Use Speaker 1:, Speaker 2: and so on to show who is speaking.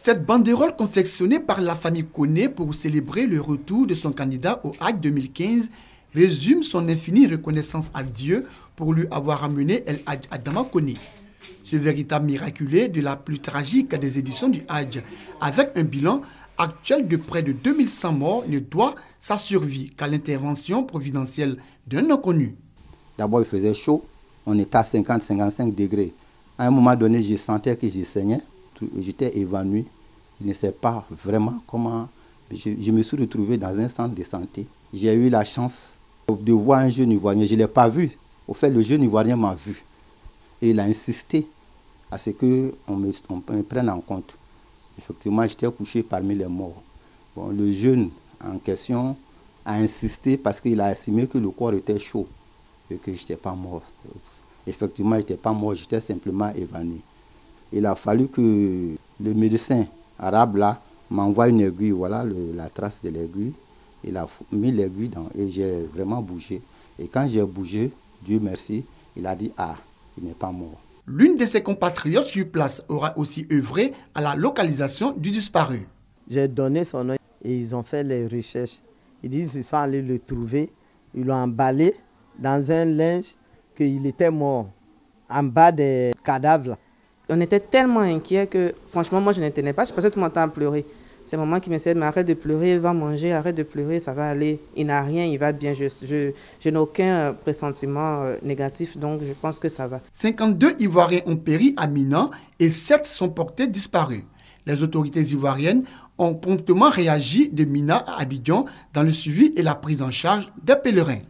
Speaker 1: Cette banderole confectionnée par la famille Koné pour célébrer le retour de son candidat au Hajj 2015 résume son infinie reconnaissance à Dieu pour lui avoir amené El Hadj Adama Koné. Ce véritable miraculé de la plus tragique des éditions du Hajj, avec un bilan actuel de près de 2100 morts, ne doit sa survie qu'à l'intervention providentielle d'un inconnu.
Speaker 2: D'abord, il faisait chaud, on était à 50-55 degrés. À un moment donné, je sentais que je saignais, j'étais évanoui. Je ne sais pas vraiment comment. Je me suis retrouvé dans un centre de santé. J'ai eu la chance de voir un jeune Ivoirien. Je ne l'ai pas vu. Au fait, le jeune Ivoirien m'a vu. Et il a insisté à ce qu'on me prenne en compte. Effectivement, j'étais couché parmi les morts. Bon, le jeune en question a insisté parce qu'il a estimé que le corps était chaud et que je n'étais pas mort. Effectivement, je n'étais pas mort, j'étais simplement évanoui. Il a fallu que le médecin arabe là m'envoie une aiguille, voilà la trace de l'aiguille. Il a mis l'aiguille et j'ai vraiment bougé. Et quand j'ai bougé, Dieu merci, il a dit « Ah, il n'est pas mort ».
Speaker 1: L'une de ses compatriotes sur place aura aussi œuvré à la localisation du disparu.
Speaker 3: J'ai donné son nom et ils ont fait les recherches. Ils disent qu'ils sont allés le trouver, ils l'ont emballé dans un linge qu'il était mort, en bas des cadavres là.
Speaker 4: On était tellement inquiets que, franchement, moi, je ne tenais pas. Je passais tout mon temps à pleurer. C'est maman qui m'essayait de dire, arrête de pleurer, va manger, arrête de pleurer, ça va aller. Il n'a rien, il va bien. Je n'ai aucun pressentiment négatif, donc je pense que ça va.
Speaker 1: 52 Ivoiriens ont péri à Mina et 7 sont portés disparus. Les autorités ivoiriennes ont promptement réagi de Mina à Abidjan dans le suivi et la prise en charge des pèlerins.